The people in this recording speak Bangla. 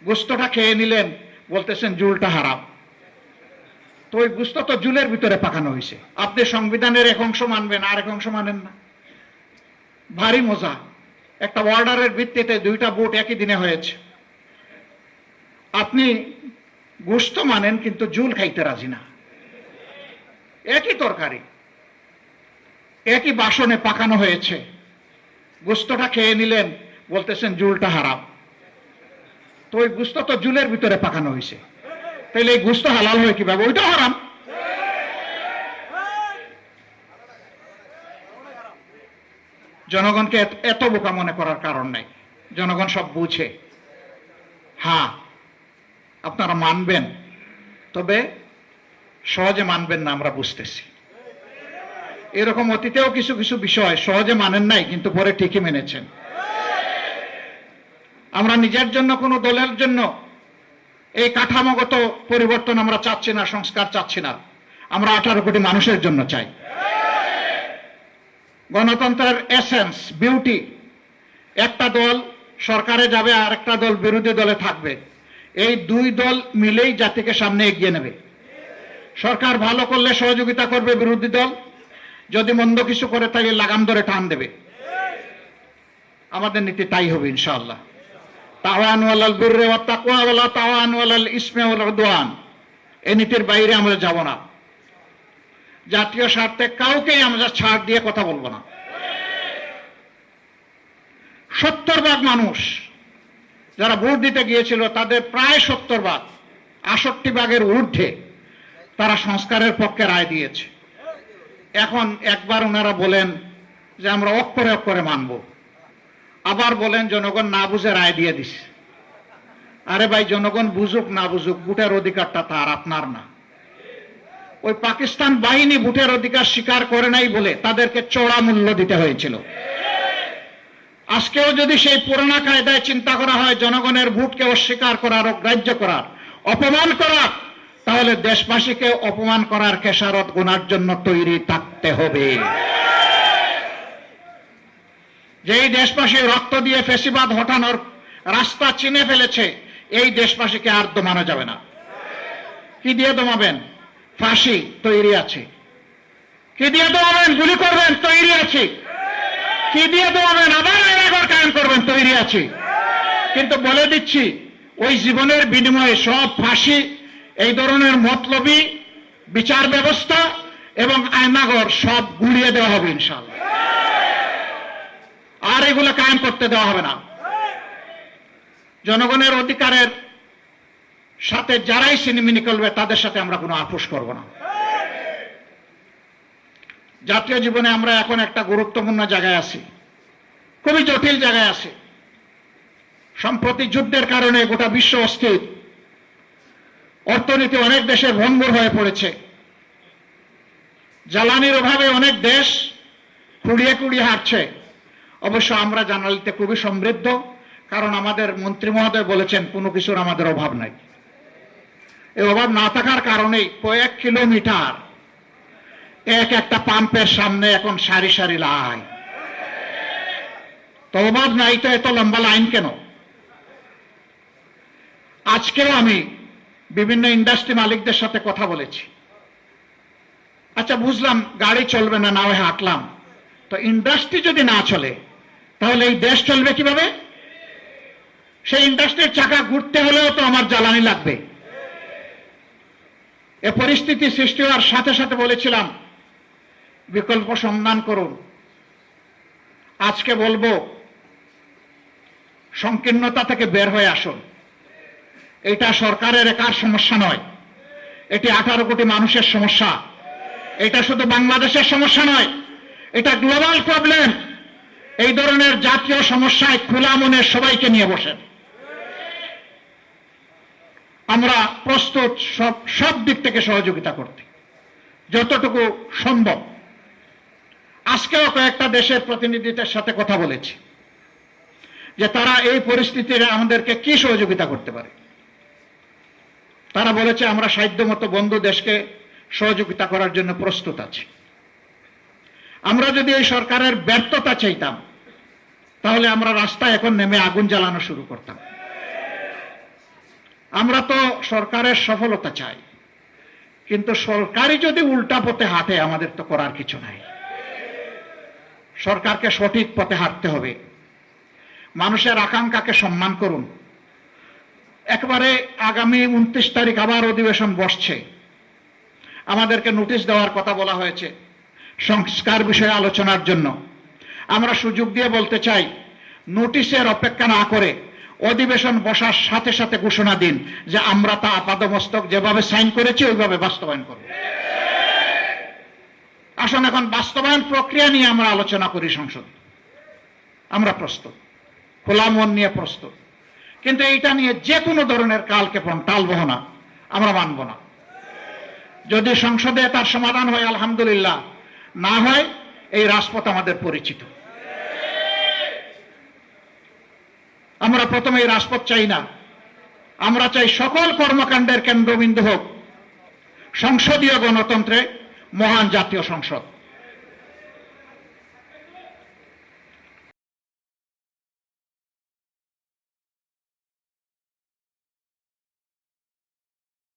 গোস্তটা খেয়ে নিলেন, বলতেছেন জুলটা হারাম। তো ওই গোস্ত তো জুলের ভিতরে পাকানো হয়েছে। আপনি সংবিধানের এক অংশ মানবেন, আর এক অংশ মানেন না। ভারী মজা। একটা অর্ডারের ভিত্তিতে দুইটা ভোট একই দিনে হয়েছে। আপনি গোস্ত মানেন কিন্তু জুল খাইতে রাজি না। একই তরকারি, একই বাসনে পাকানো হয়েছে, গোস্তটা খেয়ে নিলেন, বলতেছেন জুলটা হারাম। তো ওই গোস্ত তো জুলের ভিতরে পাকানো হয়েছে, তাইলে এই গোস্ত হালাল হয় কিভাবে? ওইটা হারাম। জনগণকে এত বোকা মনে করার কারণ নাই, জনগণ সব বুঝে। হ্যাঁ, আপনারা মানবেন, তবে সহজে মানবেন না, আমরা বুঝতেছি। এরকম অতীতেও কিছু কিছু বিষয় সহজে মানেন নাই, কিন্তু পরে ঠিকই মেনেছেন। আমরা নিজের জন্য, কোনো দলের জন্য এই কাঠামোগত পরিবর্তন আমরা চাচ্ছি না, সংস্কার চাচ্ছি না। আমরা 18 কোটি মানুষের জন্য চাই। গণতন্ত্রের এসেন্স, বিউটি, একটা দল সরকারে যাবে আর একটা দল বিরোধী দলে থাকবে, এই দুই দল মিলেই জাতিকে সামনে এগিয়ে নেবে। সরকার ভালো করলে সহযোগিতা করবে বিরোধী দল, যদি মন্দ কিছু করে তাহলে লাগাম ধরে টান দেবে। আমাদের নীতি তাই হবে ইনশাআল্লাহ। তাওয়ানু আলাল বিররি ওয়াত তাকওয়া ওয়ালা তাওয়ানু আলাল ইসমি ওয়াল উদওয়ান। এই নীতির বাইরে আমরা যাব না। জাতীয় স্বার্থে কাউকেই আমরা ছাড় দিয়ে কথা বলবো না। 70% মানুষ যারা ভোট দিতে গিয়েছিল, তাদের প্রায় 70%, 68% ঊর্ধ্বে তারা সংস্কারের পক্ষে রায় দিয়েছে। এখন একবার ওনারা বলেন যে আমরা অক্ষরে অক্ষরে মানব, আবার বলেন জনগণ না বুঝে রায় দিয়ে দিছে। আরে ভাই, জনগণ বুঝুক না বুঝুক, ভোটের অধিকারটা তার, আপনার না। ওই পাকিস্তান বাহিনী ভোটের অধিকার স্বীকার করে নাই বলে তাদেরকে চড়া মূল্য দিতে হয়েছিল। আজকেও যদি সেই পুরোনো কায়দায় চিন্তা করা হয়, জনগণের ভোটকে অস্বীকার করার, অগ্রাহ্য করার, অপমান করার, তাহলে দেশবাসীকে অপমান করার খেসারত গোনার জন্য তৈরি থাকতে হবে। যেই দেশবাসী রক্ত দিয়ে ফ্যাসিবাদ হটানোর রাস্তা চিনে ফেলেছে, এই দেশবাসীকে আর দমানো যাবে না। কি দিয়ে দমাবেন? ফাঁসি তৈরি আছে। কি দিয়ে দমাবেন? গুলি করবেন, তৈরি আছে। কি দিয়ে দমাবেন? আবার এলাকার কায়েম করবেন, তৈরি আছে। কিন্তু বলে দিচ্ছি, ওই জীবনের বিনিময়ে সব ফাঁসি, এই ধরনের মতলবী বিচার ব্যবস্থা এবং আয়নাঘর সব গুলিয়ে দেওয়া হবে ইনশাআল্লাহ। আর এগুলো কায়েম করতে দেওয়া হবে না। জনগণের অধিকারের সাথে যারাই ছিনিমিনি করবে, তাদের সাথে আমরা কোনো আপোষ করব না। জাতীয় জীবনে আমরা এখন একটা গুরুত্বপূর্ণ জায়গায় আছি, খুবই জটিল জায়গায় আছি। সম্প্রতি যুদ্ধের কারণে গোটা বিশ্ব অস্থির, অর্থনীতি অনেক দেশে ভঙ্গুর হয়ে পড়েছে। জ্বালানির অভাবে অনেক দেশ কুড়িয়ে কুড়িয়ে হাঁটছে। অবশ্য আমরা জ্বালানিতে খুবই সমৃদ্ধ, কারণ আমাদের মন্ত্রী মহোদয় বলেছেন কোনো কিছুর আমাদের অভাব নাই। এই অভাব না থাকার কারণেই কয়েক কিলোমিটার একটা পাম্পের সামনে এখন সারি সারি লাইন। তো অভাব নাই তো এত লম্বা লাইন কেন? আজকেও আমি বিভিন্ন ইন্ডাস্ট্রি মালিকদের সাথে কথা বলেছি। আচ্ছা, বুঝলাম গাড়ি চলবে না, না হয় হাঁটলাম। তো ইন্ডাস্ট্রি যদি না চলে, তাহলে এই দেশ চলবে কিভাবে? সেই ইন্ডাস্ট্রির চাকা ঘুরতে হলেও তো আমার জ্বালানি লাগবে। এ পরিস্থিতি সৃষ্টি হওয়ার সাথে সাথে বলেছিলাম বিকল্প সন্ধান করুন। আজকে বলবো সংকীর্ণতা থেকে বের হয়ে আসুন। এটা সরকারের একার সমস্যা নয়, এটি 18 কোটি মানুষের সমস্যা। এটা শুধু বাংলাদেশের সমস্যা নয়, এটা গ্লোবাল প্রবলেম। এই ধরনের জাতীয় সমস্যায় খোলা মনে সবাইকে নিয়ে বসেন। আমরা প্রস্তুত সব দিক থেকে সহযোগিতা করতে, যতটুকু সম্ভব। আজকেও কয়েকটা দেশের প্রতিনিধিদের সাথে কথা বলেছি যে তারা এই পরিস্থিতিতে আমাদেরকে কি সহযোগিতা করতে পারে। তারা বলেছে আমরা সাধ্যমতো বন্ধু দেশকে সহযোগিতা করার জন্য প্রস্তুত আছি। আমরা যদি এই সরকারের ব্যর্থতা চাইতাম, তাহলে আমরা রাস্তায় এখন নেমে আগুন জ্বালানো শুরু করতাম। আমরা তো সরকারের সফলতা চাই, কিন্তু সরকারই যদি উল্টা পথে হাঁটে আমাদের তো করার কিছু নাই। সরকারকে সঠিক পথে হাঁটতে হবে। মানুষের আকাঙ্ক্ষাকে সম্মান করুন। একবারে আগামী 29 তারিখ আবার অধিবেশন বসছে, আমাদেরকে নোটিশ দেওয়ার কথা বলা হয়েছে সংস্কার বিষয়ে আলোচনার জন্য। আমরা সুযোগ দিয়ে বলতে চাই, নোটিশের অপেক্ষা না করে অধিবেশন বসার সাথে সাথে ঘোষণা দিন যে আমরা তা আপাদমস্তক যেভাবে সাইন করেছি ওইভাবে বাস্তবায়ন করব। আসুন এখন বাস্তবায়ন প্রক্রিয়া নিয়ে আমরা আলোচনা করি। সংসদ আমরা প্রস্তুত, খোলা মন নিয়ে প্রস্তুত, কিন্তু এইটা নিয়ে যে কোনো ধরনের কালক্ষেপণ টালবাহানা আমরা মানব না। যদি সংসদে তার সমাধান হয় আলহামদুলিল্লাহ, না হয় এই রাজপথ আমাদের পরিচিত। আমরা প্রথমে এই রাজপথ চাই না, আমরা চাই সকল কর্মকাণ্ডের কেন্দ্রবিন্দু হোক সংসদীয় গণতন্ত্রে মহান জাতীয় সংসদ।